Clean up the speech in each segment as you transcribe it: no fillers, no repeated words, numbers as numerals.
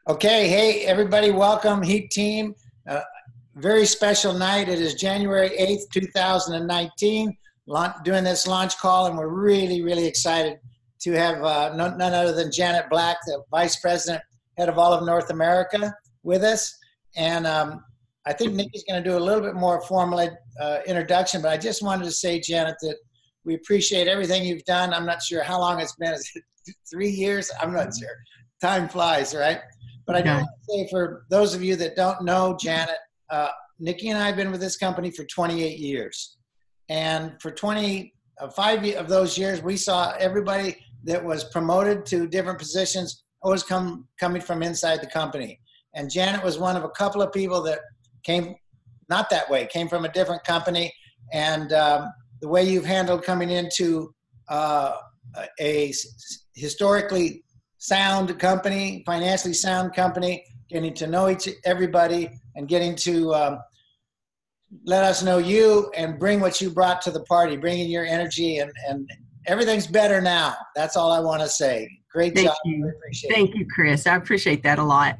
Okay, hey everybody, welcome Heat Team. Very special night. It is January 8th, 2019, doing this launch call, and we're really excited to have none other than Janet Black, the Vice President, Head of all of North America, with us. And I think Nikki's going to do a little bit more formal introduction, but I just wanted to say, Janet, that we appreciate everything you've done. I'm not sure how long it's been. Is it 3 years? I'm not sure. Time flies, right? But I do want to say, for those of you that don't know Janet, Nikki and I have been with this company for 28 years. And for 25 of those years, we saw everybody that was promoted to different positions always coming from inside the company. And Janet was one of a couple of people that came not that way, came from a different company. And the way you've handled coming into a historically sound company, financially sound company, getting to know everybody and getting to let us know you and bring what you brought to the party, bringing your energy, and everything's better now. That's all I want to say. Great job. You. Thank you, Chris. I appreciate that a lot.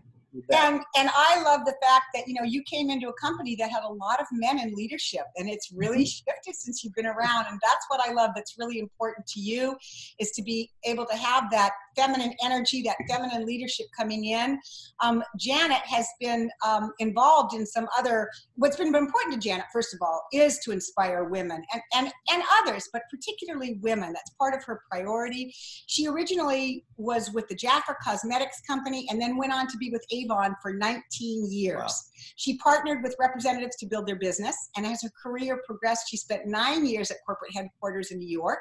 And I love the fact that, you came into a company that had a lot of men in leadership, and it's really shifted since you've been around. And that's what I love. That's really important to you, is to be able to have that feminine energy, that feminine leadership coming in. Janet has been involved in some other, what's been important to Janet, first of all, is to inspire women and others, but particularly women. That's part of her priority. She originally was with the Jafra Cosmetics Company and then went on to be with Avon for 19 years. Wow. She partnered with representatives to build their business, and as her career progressed, she spent 9 years at corporate headquarters in New York.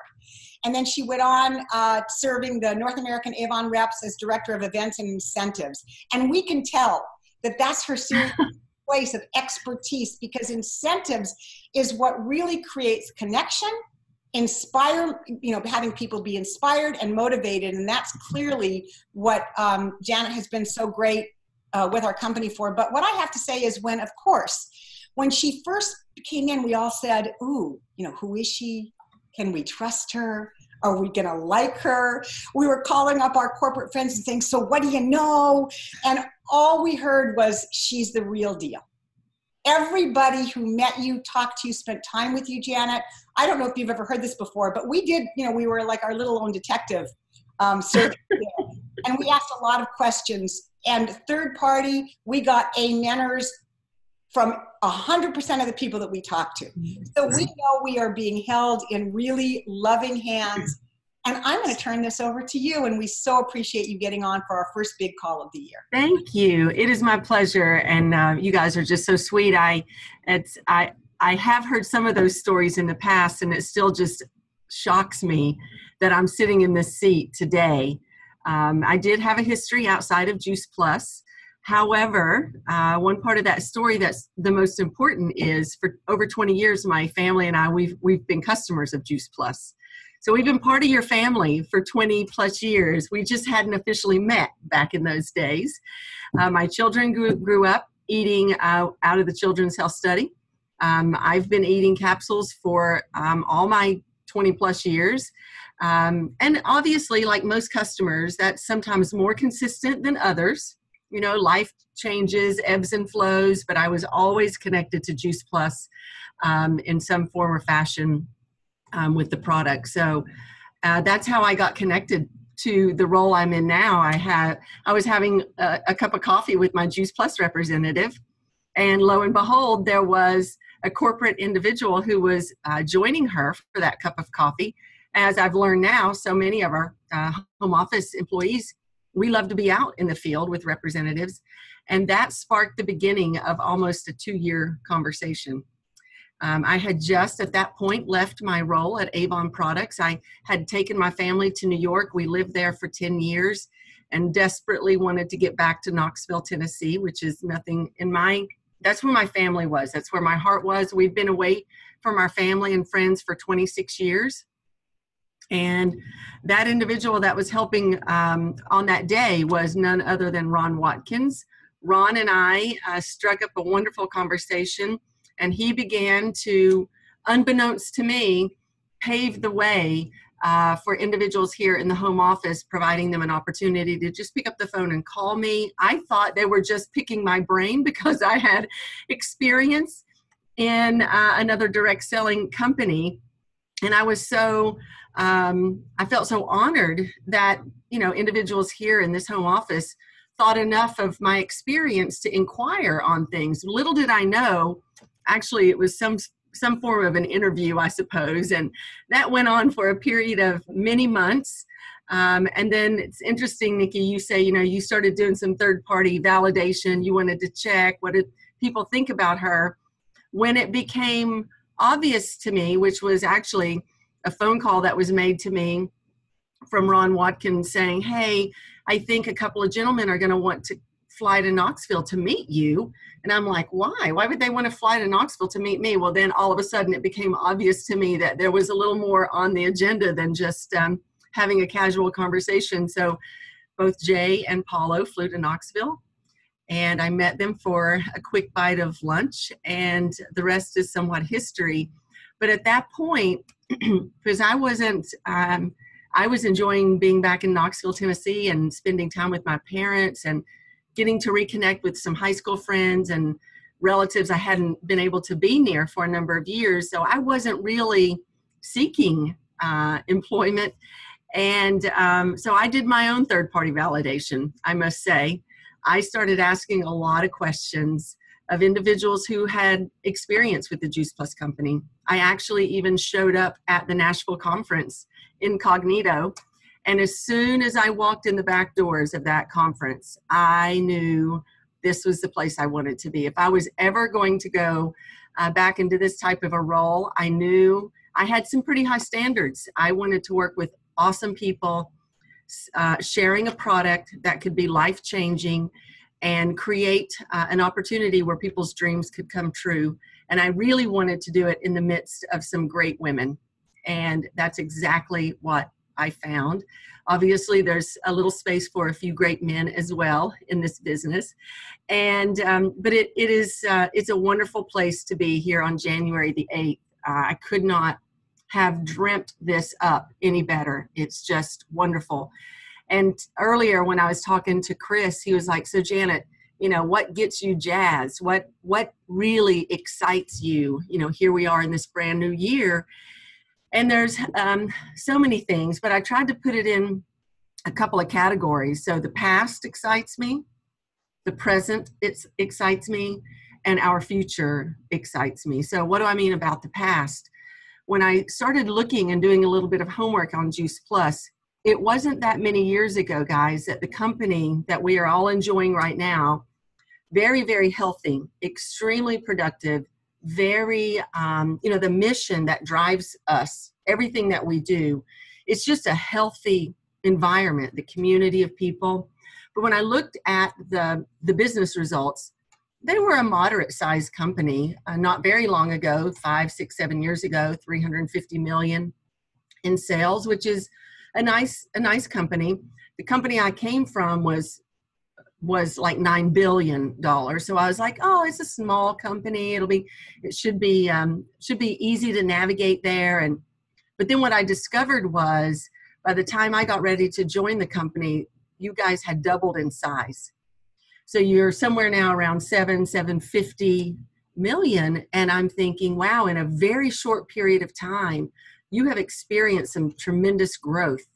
And then she went on serving the North American Avon reps as director of events and incentives. And we can tell that that's her serious place of expertise, because incentives is what really creates connection, inspire, having people be inspired and motivated. And that's clearly what Janet has been so great with our company for. But what I have to say is when she first came in, we all said, ooh, who is she? Can we trust her? Are we going to like her? We were calling up our corporate friends and saying, so what do you know? And all we heard was, she's the real deal. Everybody who met you, talked to you, spent time with you, Janet. I don't know if you've ever heard this before, but we did, we were like our little own detective search. And we asked a lot of questions. And third party, we got ameners from 100% of the people that we talked to. So we know we are being held in really loving hands. And I'm going to turn this over to you. And we so appreciate you getting on for our first big call of the year. Thank you. It is my pleasure. And you guys are just so sweet. I have heard some of those stories in the past, and it still just shocks me that I'm sitting in this seat today. I did have a history outside of Juice Plus. However, one part of that story that's the most important is, for over 20 years, my family and I, we've been customers of Juice Plus. So we've been part of your family for 20 plus years. We just hadn't officially met back in those days. My children grew up eating out of the Children's Health Study. I've been eating capsules for all my 20 plus years. And obviously, like most customers, that's sometimes more consistent than others. Life changes, ebbs and flows, but I was always connected to Juice Plus in some form or fashion with the product. So that's how I got connected to the role I'm in now. I was having a cup of coffee with my Juice Plus representative, and lo and behold, there was a corporate individual who was joining her for that cup of coffee. As I've learned now, so many of our home office employees, we love to be out in the field with representatives. And that sparked the beginning of almost a 2-year conversation. I had just at that point left my role at Avon Products. I had taken my family to New York. We lived there for 10 years and desperately wanted to get back to Knoxville, Tennessee, which is that's where my family was. That's where my heart was. We'd been away from our family and friends for 26 years. And that individual that was helping on that day was none other than Ron Watkins. Ron and I struck up a wonderful conversation, and he began to, unbeknownst to me, pave the way for individuals here in the home office, providing them an opportunity to just pick up the phone and call me. I thought they were just picking my brain because I had experience in another direct selling company. And I was so, I felt so honored that, individuals here in this home office thought enough of my experience to inquire on things. Little did I know, actually, it was some form of an interview, I suppose. And that went on for a period of many months. And then it's interesting, Nikki, you say, you started doing some third-party validation. You wanted to check, what did people think about her? When it became obvious to me, which was actually a phone call that was made to me from Ron Watkins saying, hey, I think a couple of gentlemen are going to want to fly to Knoxville to meet you. And I'm like, why? Why would they want to fly to Knoxville to meet me? Well, then all of a sudden it became obvious to me that there was a little more on the agenda than just having a casual conversation. So both Jay and Paulo flew to Knoxville, and I met them for a quick bite of lunch, and the rest is somewhat history. But at that point, because I was enjoying being back in Knoxville, Tennessee, and spending time with my parents and getting to reconnect with some high school friends and relatives I hadn't been able to be near for a number of years. So I wasn't really seeking employment. And so I did my own third-party validation, I must say. I started asking a lot of questions of individuals who had experience with the Juice Plus company. I actually even showed up at the Nashville conference incognito. And as soon as I walked in the back doors of that conference, I knew this was the place I wanted to be. If I was ever going to go back into this type of a role, I knew I had some pretty high standards. I wanted to work with awesome people, sharing a product that could be life-changing and create an opportunity where people's dreams could come true. And I really wanted to do it in the midst of some great women. And that's exactly what I found. Obviously, there's a little space for a few great men as well in this business. And but it's a wonderful place to be here on January the 8th. I could not have dreamt this up any better. It's just wonderful. And earlier when I was talking to Chris, he was like, so Janet, what gets you jazzed? What really excites you? Here we are in this brand new year. And there's so many things, but I tried to put it in a couple of categories. So the past excites me, the present excites me, and our future excites me. So what do I mean about the past? When I started looking and doing a little bit of homework on Juice Plus, it wasn't that many years ago, guys, that the company that we are all enjoying right now, very, very healthy, extremely productive, very, the mission that drives us, everything that we do, it's just a healthy environment, the community of people. But when I looked at the business results, they were a moderate sized company not very long ago, 5, 6, 7 years ago, 350 million in sales, which is a nice company. The company I came from was like $9 billion. So I was like, oh, it's a small company. It should be easy to navigate there. But then what I discovered was by the time I got ready to join the company, you guys had doubled in size. So you're somewhere now around 750 million. And I'm thinking, wow, in a very short period of time, you have experienced some tremendous growth,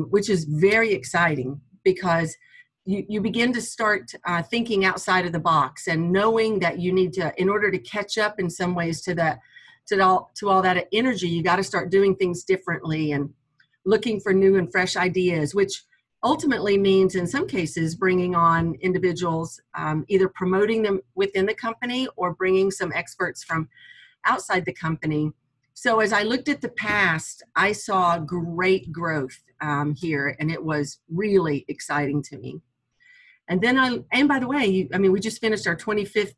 which is very exciting because you begin to start thinking outside of the box and knowing that you need to, in order to catch up in some ways to all that energy, you got to start doing things differently and looking for new and fresh ideas, which ultimately means in some cases bringing on individuals, either promoting them within the company or bringing some experts from outside the company. So as I looked at the past, I saw great growth here, and it was really exciting to me. And then and by the way, we just finished our 25th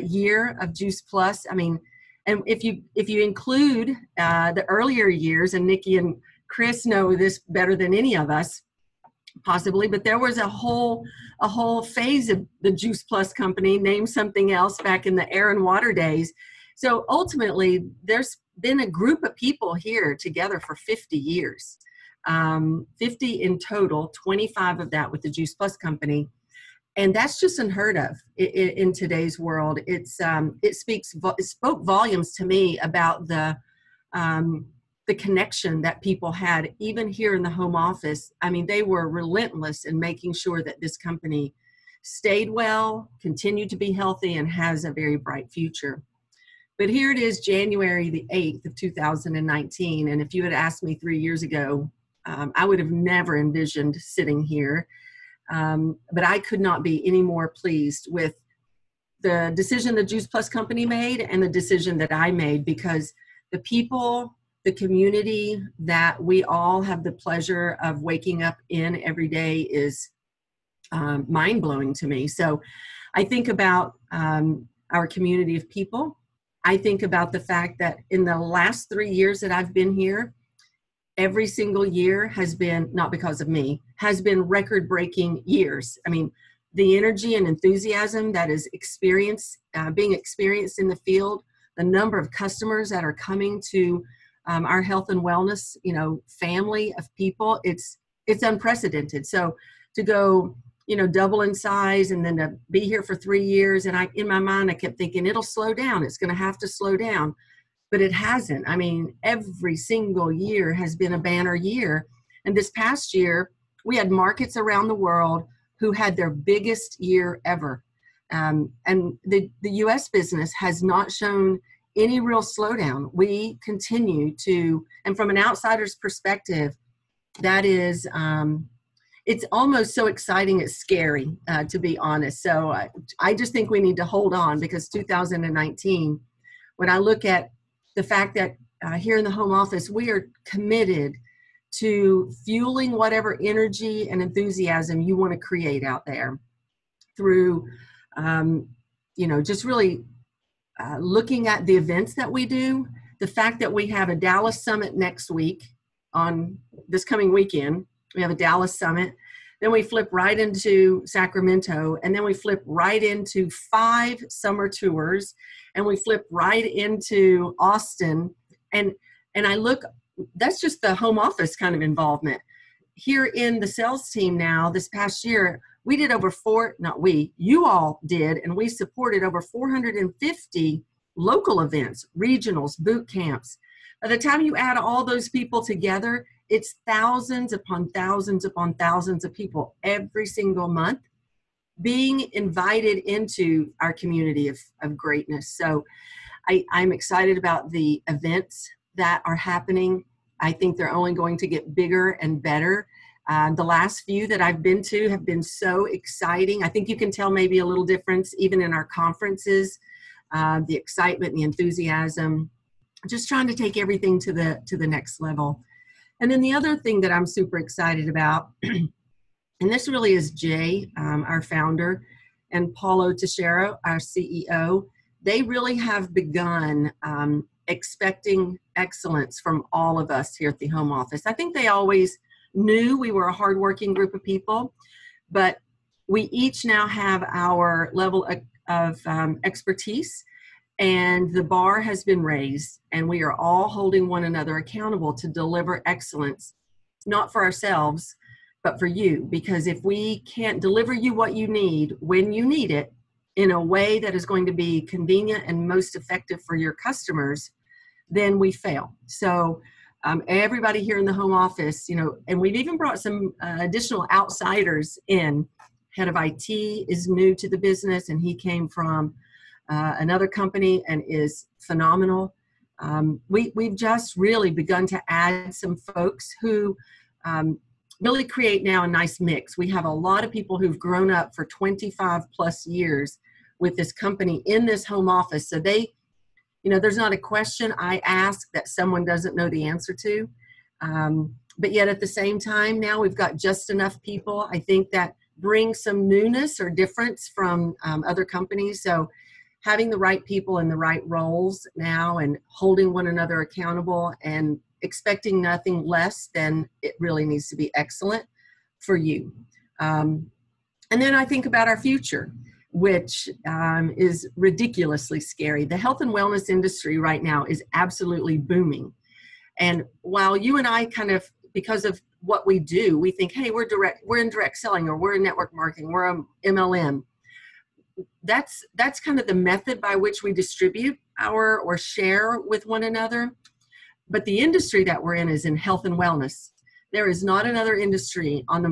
year of Juice Plus. And if you include the earlier years, and Nikki and Chris know this better than any of us, possibly, but there was a whole phase of the Juice Plus company named something else back in the Air and Water days. So ultimately, there's been a group of people here together for 50 years, 50 in total, 25 of that with the Juice Plus company. And that's just unheard of in today's world. It spoke volumes to me about the connection that people had, even here in the home office. I mean, they were relentless in making sure that this company stayed well, continued to be healthy, and has a very bright future. But here it is, January the 8th of 2019. And if you had asked me 3 years ago, I would have never envisioned sitting here. But I could not be any more pleased with the decision the Juice Plus company made and the decision that I made, because the people, the community that we all have the pleasure of waking up in every day is mind-blowing to me. So I think about our community of people. I think about the fact that in the last 3 years that I've been here, every single year has been, not because of me, has been record-breaking years. I mean, the energy and enthusiasm that is being experienced in the field, the number of customers that are coming to our health and wellness, family of people, it's unprecedented. So to go, double in size and then to be here for 3 years, and in my mind, I kept thinking it'll slow down. It's going to have to slow down. But it hasn't. I mean, every single year has been a banner year. And this past year, we had markets around the world who had their biggest year ever. And the U.S. business has not shown any real slowdown. We continue to, and from an outsider's perspective, that is, it's almost so exciting, it's scary, to be honest. So I just think we need to hold on, because 2019, when I look at the fact that here in the home office, we are committed to fueling whatever energy and enthusiasm you want to create out there through, just really looking at the events that we do. The fact that we have a Dallas Summit next week, on this coming weekend, we have a Dallas Summit. Then we flip right into Sacramento, and then we flip right into 5 summer tours, and we flip right into Austin. And I look, that's just the home office kind of involvement. Here in the sales team now, this past year, we did you all did, and we supported over 450 local events, regionals, boot camps. By the time you add all those people together, it's thousands upon thousands upon thousands of people every single month being invited into our community of greatness. So I'm excited about the events that are happening. I think they're only going to get bigger and better. The last few that I've been to have been so exciting. I think you can tell maybe a little difference even in our conferences, the excitement, the enthusiasm, just trying to take everything to the next level. And then the other thing that I'm super excited about, and this really is Jay, our founder, and Paulo Teixeira, our CEO. They really have begun expecting excellence from all of us here at the home office. I think they always knew we were a hardworking group of people, but we each now have our level of expertise, and the bar has been raised, and we are all holding one another accountable to deliver excellence, not for ourselves, but for you. Because if we can't deliver you what you need when you need it in a way that is going to be convenient and most effective for your customers, then we fail. So everybody here in the home office, and we've even brought some additional outsiders in. Head of IT is new to the business, and he came from another company and is phenomenal. We've just really begun to add some folks who really create now a nice mix. We have a lot of people who've grown up for 25 plus years with this company in this home office. So they, there's not a question I ask that someone doesn't know the answer to. But yet at the same time, now we've got just enough people, I think, that bring some newness or difference from other companies. So having the right people in the right roles now and holding one another accountable and expecting nothing less than it really needs to be excellent for you. And then I think about our future. which is ridiculously scary. The health and wellness industry right now is absolutely booming. And while you and I kind of, because of what we do, we think, hey, we're in direct selling, or we're in network marketing, we're a MLM. That's kind of the method by which we distribute or share with one another. But the industry that we're in is in health and wellness. There is not another industry on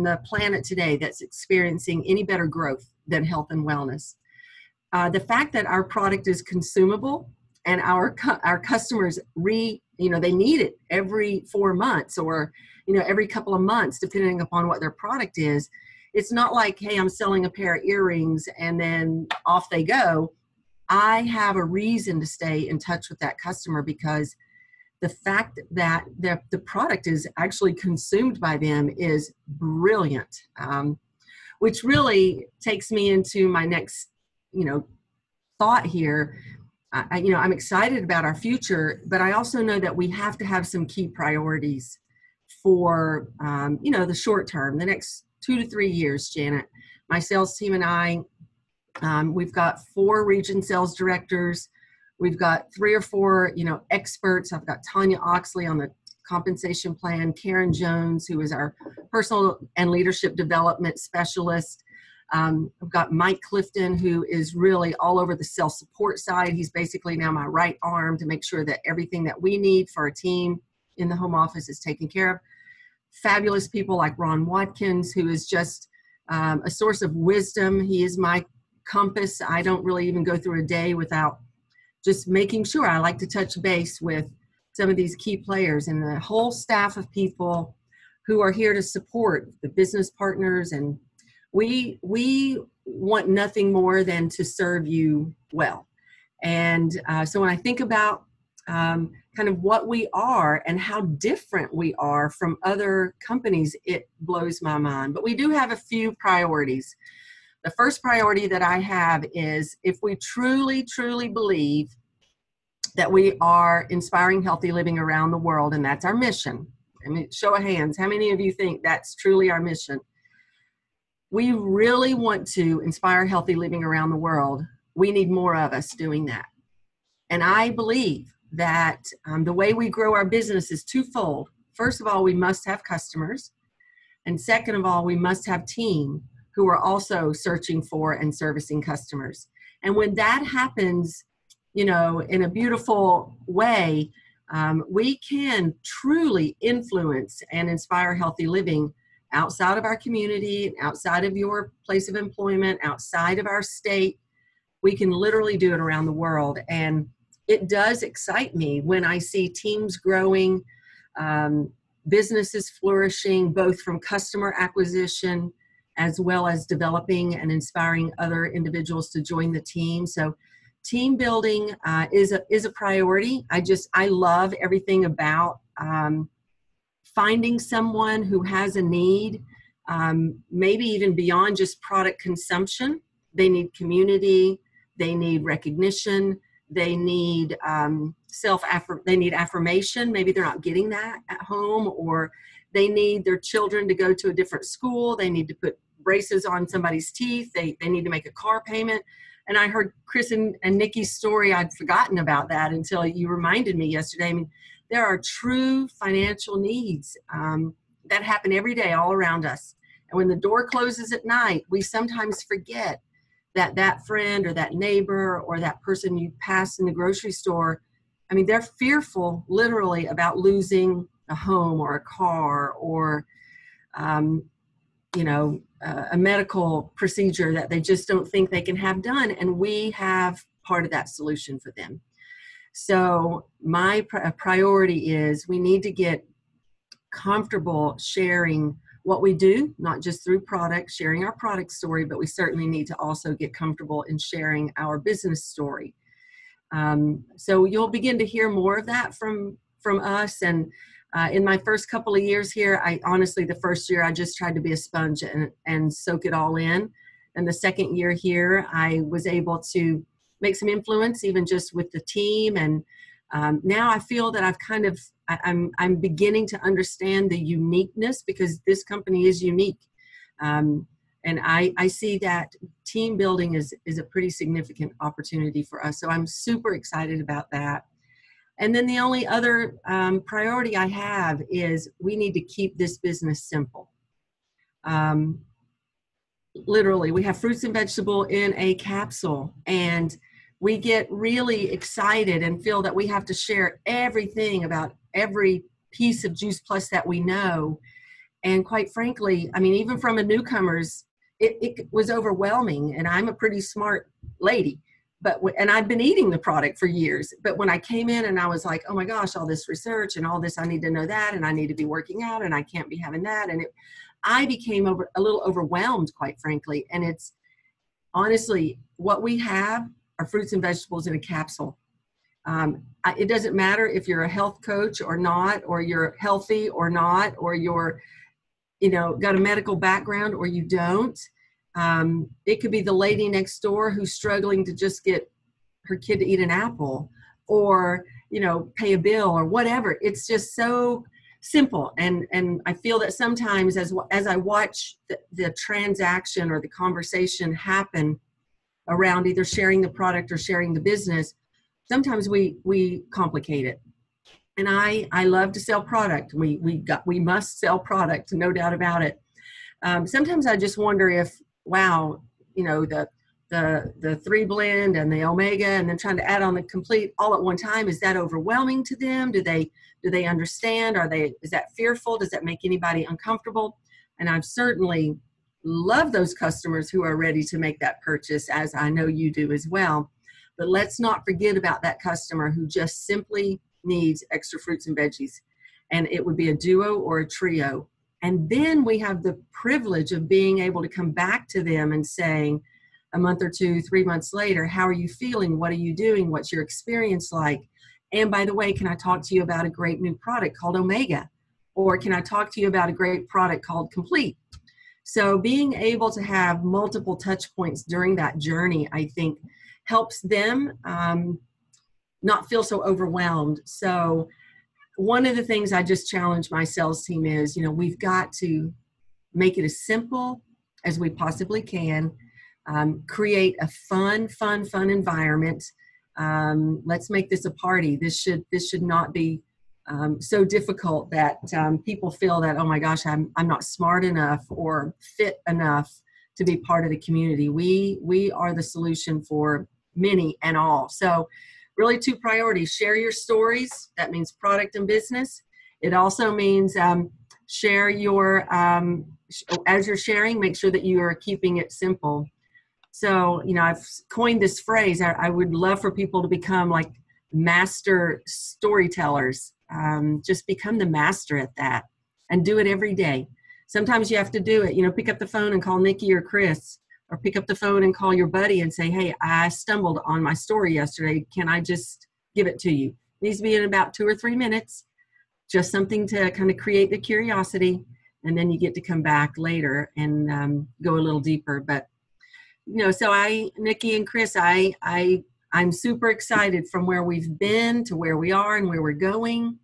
the planet today that's experiencing any better growth than health and wellness. The fact that our product is consumable and our customers they need it every 4 months, or every couple of months, depending upon what their product is. It's not like, hey, I'm selling a pair of earrings and then off they go. I have a reason to stay in touch with that customer, because the fact that the product is actually consumed by them is brilliant, which really takes me into my next, thought here. I'm excited about our future, but I also know that we have to have some key priorities for, the short term, the next 2 to 3 years, Janet. My sales team and I, we've got 4 region sales directors. We've got 3 or 4, experts. I've got Tanya Oxley on the compensation plan, Karen Jones, who is our personal and leadership development specialist. I've got Mike Clifton, who is really all over the sales support side. He's basically now my right arm to make sure that everything that we need for our team in the home office is taken care of. Fabulous people like Ron Watkins, who is just a source of wisdom. He is my compass. I don't really even go through a day without just making sure. I like to touch base with some of these key players and the whole staff of people who are here to support the business partners. And we want nothing more than to serve you well. And so when I think about kind of what we are and how different we are from other companies, it blows my mind. But we do have a few priorities. The first priority that I have is, if we truly, truly believe that we are inspiring healthy living around the world, and that's our mission. I mean, show of hands, how many of you think that's truly our mission? We really want to inspire healthy living around the world. We need more of us doing that. And I believe that the way we grow our business is twofold. First of all, we must have customers. And second of all, we must have team who are also searching for and servicing customers. And when that happens, in a beautiful way, we can truly influence and inspire healthy living outside of our community, outside of your place of employment, outside of our state. We can literally do it around the world. And it does excite me when I see teams growing, businesses flourishing, both from customer acquisition as well as developing and inspiring other individuals to join the team. So team building is a priority. I love everything about finding someone who has a need, maybe even beyond just product consumption. They need community, they need recognition, they need they need affirmation. Maybe they're not getting that at home, or they need their children to go to a different school. They need to put braces on somebody's teeth. They need to make a car payment. And I heard Chris and Nikki's story. I'd forgotten about that until you reminded me yesterday. I mean, there are true financial needs that happen every day all around us. And when the door closes at night, we sometimes forget that friend or that neighbor or that person you pass in the grocery store, I mean, they're fearful literally about losing a home or a car or, a medical procedure that they just don't think they can have done. And we have part of that solution for them. So my priority is we need to get comfortable sharing what we do, not just through products, sharing our product story, but we certainly need to also get comfortable in sharing our business story. So you'll begin to hear more of that from us. And in my first couple of years here, the first year I just tried to be a sponge and soak it all in. And the second year here, I was able to make some influence, even just with the team. And now I feel that I'm beginning to understand the uniqueness, because this company is unique. And I see that team building is a pretty significant opportunity for us. So I'm super excited about that. And then the only other priority I have is we need to keep this business simple. Literally, we have fruits and vegetable in a capsule, and we get really excited and feel that we have to share everything about every piece of Juice Plus that we know. And quite frankly, I mean, even from a newcomer's, it was overwhelming. And I'm a pretty smart lady, and I've been eating the product for years. But when I came in and I was like, oh my gosh, all this research and all this, I need to know that, and I need to be working out, and I can't be having that. And I became a little overwhelmed, quite frankly. And it's honestly, what we have are fruits and vegetables in a capsule. It doesn't matter if you're a health coach or not, or you're healthy or not, or you're, got a medical background or you don't. It could be the lady next door who's struggling to just get her kid to eat an apple, or, pay a bill or whatever. It's just so simple. And I feel that sometimes as I watch the transaction or the conversation happen around either sharing the product or sharing the business, sometimes we complicate it. And I love to sell product. We must sell product, no doubt about it. Sometimes I just wonder if, wow, the 3 blend and the omega, and then trying to add on the complete all at one time, is that overwhelming to them? Do they understand? Is that fearful? Does that make anybody uncomfortable? And I've certainly loved those customers who are ready to make that purchase, as I know you do as well. But let's not forget about that customer who just simply needs extra fruits and veggies. And it would be a duo or a trio. And then we have the privilege of being able to come back to them and saying, a month or 2, 3 months later, how are you feeling? What are you doing? What's your experience like? And by the way, can I talk to you about a great new product called Omega? Or can I talk to you about a great product called Complete? So being able to have multiple touch points during that journey, I think, helps them not feel so overwhelmed. So one of the things I just challenge my sales team is, we've got to make it as simple as we possibly can. Create a fun environment. Let's make this a party. This should not be so difficult that people feel that, oh my gosh, I'm not smart enough or fit enough to be part of the community. We are the solution for many and all. So really 2 priorities: share your stories. That means product and business. It also means share your, as you're sharing, make sure that you are keeping it simple. So, I've coined this phrase. I would love for people to become like master storytellers. Just become the master at that and do it every day. Sometimes you have to do it, pick up the phone and call Nikki or Chris, or pick up the phone and call your buddy and say, hey, I stumbled on my story yesterday. Can I just give it to you? It needs to be in about 2 or 3 minutes, just something to kind of create the curiosity. And then you get to come back later and go a little deeper. But so Nikki and Chris, I'm super excited from where we've been to where we are and where we're going.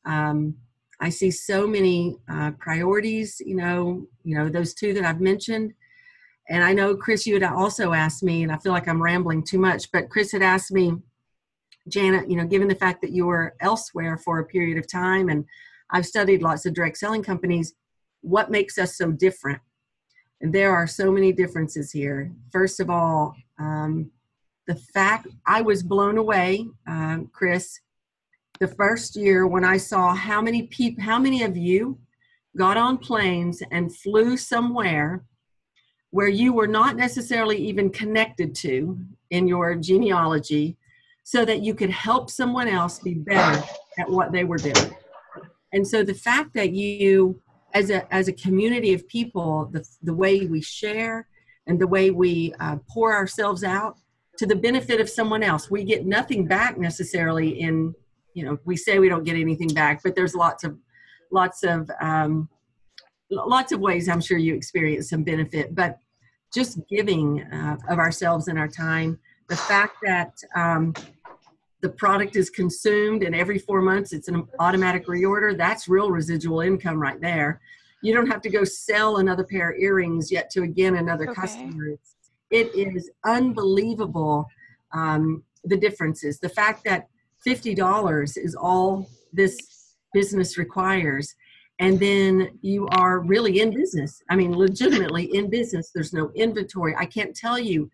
I see so many priorities, those 2 that I've mentioned. And I know, Chris, you had also asked me, and I feel like I'm rambling too much, but Chris had asked me, Janet, given the fact that you were elsewhere for a period of time, and I've studied lots of direct selling companies, what makes us so different? And there are so many differences here. First of all, the fact I was blown away, Chris, the first year when I saw how many of you got on planes and flew somewhere where you were not necessarily even connected to in your genealogy, so that you could help someone else be better at what they were doing. And so the fact that you, as a community of people, the way we share and the way we pour ourselves out to the benefit of someone else, we get nothing back necessarily in, we say we don't get anything back, but there's lots of ways I'm sure you experience some benefit. But just giving of ourselves and our time, the fact that the product is consumed and every 4 months it's an automatic reorder, that's real residual income right there. You don't have to go sell another pair of earrings yet to, again, another customer. it is unbelievable, the differences. The fact that $50 is all this business requires, and then you are really in business. I mean, legitimately in business. There's no inventory. I can't tell you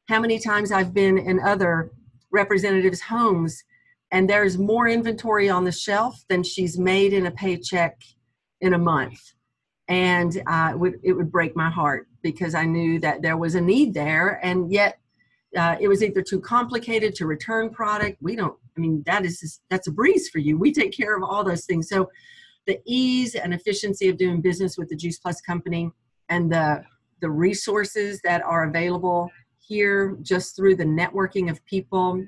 how many times I've been in other representatives' homes and there's more inventory on the shelf than she's made in a paycheck in a month. And it would break my heart, because I knew that there was a need there, and yet it was either too complicated to return product. That's a breeze for you. We take care of all those things. So the ease and efficiency of doing business with the Juice Plus company, and the resources that are available here just through the networking of people,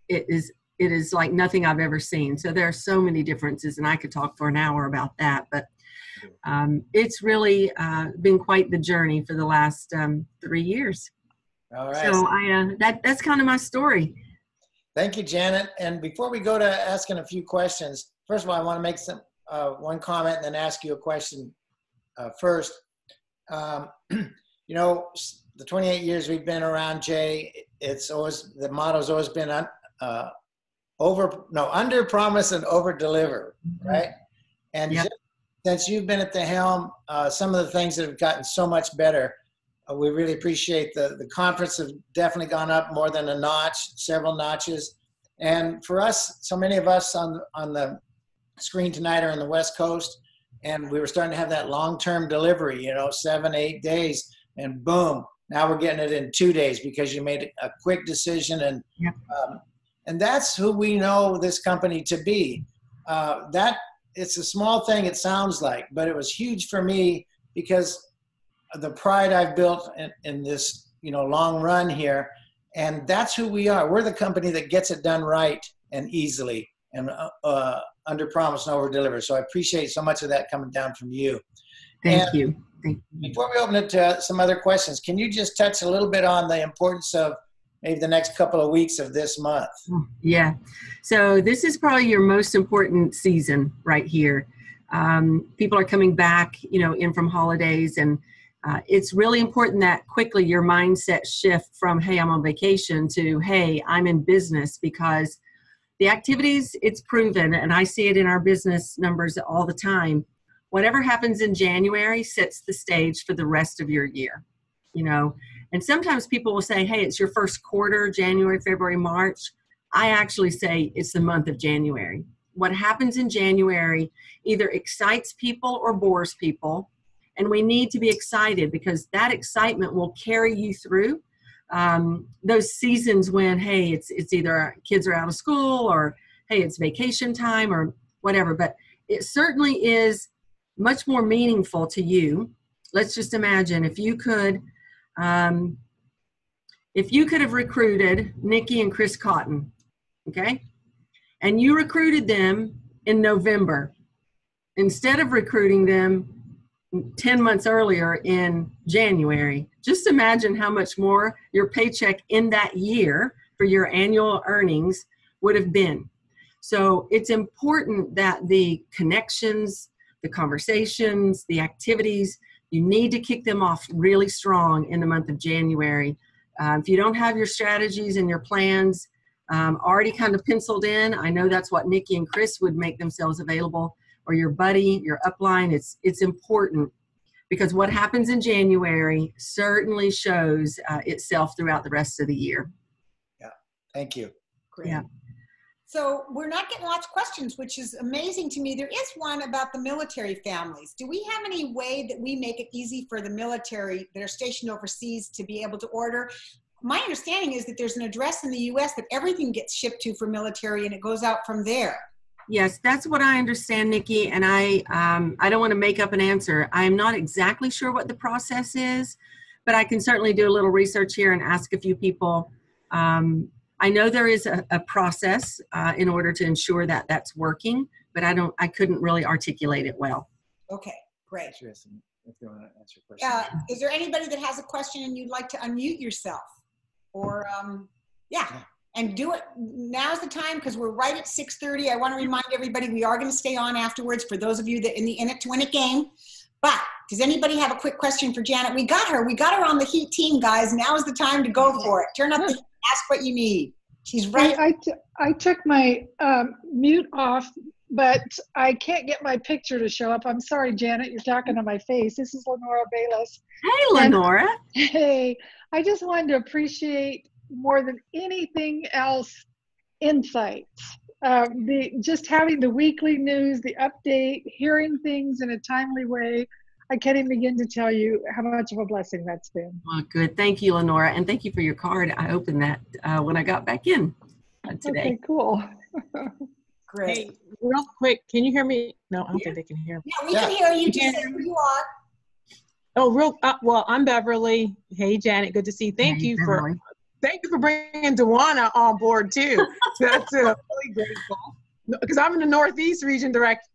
it is like nothing I've ever seen. So there are so many differences, and I could talk for an hour about that, but it's really been quite the journey for the last 3 years. All right. So that's kind of my story. Thank you, Janet. And before we go to asking a few questions, first of all, I want to make one comment and then ask you a question first. The 28 years we've been around, Jay, the motto's always been under promise and over deliver, right? And yep. Since you've been at the helm, some of the things that have gotten so much better, we really appreciate the conference have definitely gone up more than a notch, several notches. And for us, so many of us on the screen tonight are on the West Coast, and we were starting to have that long-term delivery, 7, 8 days, and boom, now we're getting it in 2 days because you made a quick decision. And yep. And that's who we know this company to be. It's a small thing, it sounds like, but it was huge for me because of the pride I've built in this, long run here. And that's who we are. We're the company that gets it done right and easily, and under promise and over deliver. So I appreciate so much of that coming down from you. Thank you. Before we open it to some other questions, can you just touch a little bit on the importance of maybe the next couple of weeks of this month? Yeah. So this is probably your most important season right here. People are coming back, in from holidays, and it's really important that quickly your mindset shift from, hey, I'm on vacation, to, hey, I'm in business, because the activities, it's proven, and I see it in our business numbers all the time. Whatever happens in January sets the stage for the rest of your year, And sometimes people will say, hey, it's your first quarter, January, February, March. I actually say it's the month of January. What happens in January either excites people or bores people. And we need to be excited, because that excitement will carry you through those seasons when, hey, it's either kids are out of school, or, hey, it's vacation time, or whatever. But it certainly is much more meaningful to you. Let's just imagine if you could have recruited Nikki and Chris Cotton, okay? And you recruited them in November, instead of recruiting them 10 months earlier in January. Just imagine how much more your paycheck in that year for your annual earnings would have been. So it's important that the connections, the conversations, the activities, you need to kick them off really strong in the month of January. If you don't have your strategies and your plans already kind of penciled in, I know that's what Nikki and Chris would make themselves available, or your buddy, your upline. It's important, because what happens in January certainly shows itself throughout the rest of the year. Yeah, thank you. Great. Yeah. So we're not getting lots of questions, which is amazing to me. There is one about the military families. Do we have any way that we make it easy for the military that are stationed overseas to be able to order? My understanding is that there's an address in the U.S. that everything gets shipped to for military, and it goes out from there. Yes, that's what I understand, Nikki, and I don't want to make up an answer. I'm not exactly sure what the process is, but I can certainly do a little research here and ask a few people. I know there is a process in order to ensure that that's working, but I couldn't really articulate it well. Okay, great. If you want to answer a question. Is there anybody that has a question and you'd like to unmute yourself? Or, yeah. And do it, now's the time, because we're right at 6:30. I want to remind everybody we are going to stay on afterwards for those of you that in the In It to Win It game. But Does anybody have a quick question for Janet? We got her on the Heat team, guys. Now is the time to go for it. Turn up the heat, ask what you need. She's right. I took my mute off, but I can't get my picture to show up. I'm sorry, Janet, you're talking to my face. This is Lenora Bayless. Hey, Lenora. Hey, I just wanted to appreciate more than anything else insights. Just having the weekly news, the update, hearing things in a timely way. I can't even begin to tell you how much of a blessing that's been. Well, good. Thank you, Lenora. And thank you for your card. I opened that when I got back in today. Okay, cool. Great. Hey, real quick, can you hear me? No, I don't think they can hear me. Yeah, we can hear you. Just say who you are. Oh, well, I'm Beverly. Hey, Janet, good to see you. Thank you for bringing Dewana on board too. That's really grateful. Because I'm in the Northeast region direct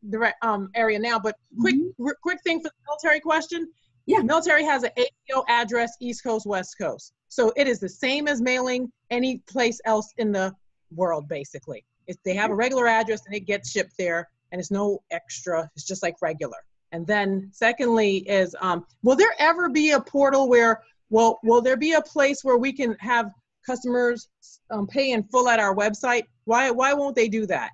area now. But quick thing for the military question. Yeah. Military has an APO address, East Coast, West Coast. So it is the same as mailing any place else in the world, basically. They have a regular address and it gets shipped there, and it's no extra. It's just like regular. And then secondly is, will there ever be a portal where, will there be a place where we can have customers pay in full at our website? Why won't they do that?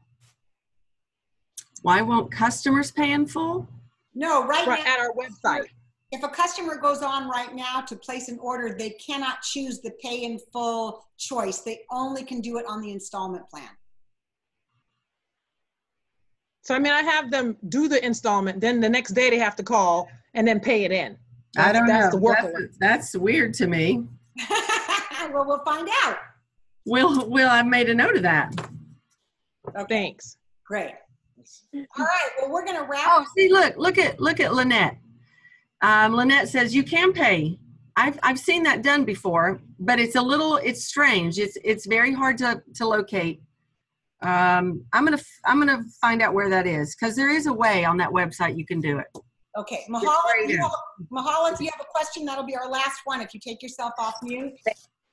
Why won't customers pay in full? No, right now, at our website. if a customer goes on right now to place an order, they cannot choose the pay in full choice. They only can do it on the installment plan. So, I mean, I have them do the installment, then the next day they have to call and then pay it in. I don't know. That's the workaround. That's weird to me. Well, we'll find out. I made a note of that. Okay. Thanks. Great. All right. Well, we're going to wrap. Oh, see, look at Lynette. Lynette says you can pay. I've seen that done before, but it's strange. It's very hard to locate. I'm gonna find out where that is, because there is a way on that website you can do it. Okay, Mahala, if you have a question, that'll be our last one. If you take yourself off mute.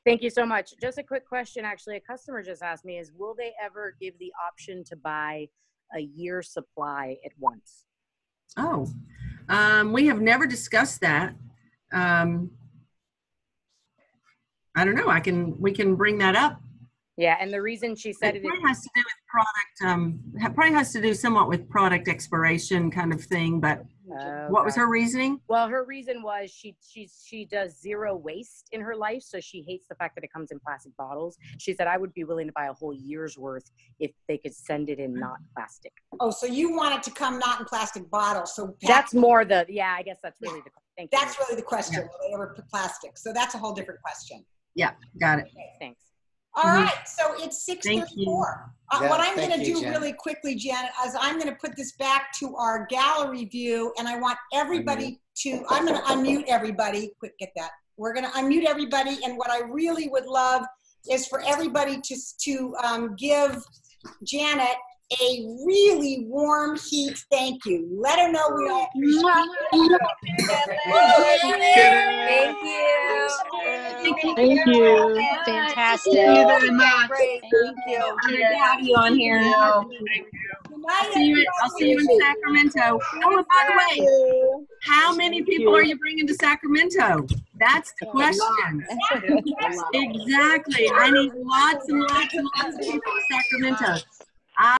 Thank you so much. Just a quick question, actually, a customer just asked me is, will they ever give the option to buy a year's supply at once? Oh, we have never discussed that. I don't know. We can bring that up. Yeah, and the reason she said it probably has to do with product. Probably has to do somewhat with product expiration kind of thing. But what was her reasoning? Well, her reason was she does zero waste in her life, so she hates the fact that it comes in plastic bottles. She said, I would be willing to buy a whole year's worth if they could send it in not plastic. Oh, so you want it to come not in plastic bottles? So that's more I guess that's really the question. That's really the question. Will they ever put plastic? So that's a whole different question. Yeah, got it. Okay, thanks. All right, so it's 6:34. What I'm going to do Janet. really quickly, Janet, is I'm going to put this back to our gallery view, and I want everybody to, I'm going to unmute everybody. Quick, get that. We're going to unmute everybody, and what I really would love is for everybody to give Janet a really warm heat thank you. Let her know we all appreciate Thank you. Thank you. Fantastic. Thank you very much. Thank you. Honored to have you on here. I'll see you in Sacramento. Oh, and by the way, how many people are you bringing to Sacramento? That's the question. Exactly. I need lots and lots and lots of people in Sacramento.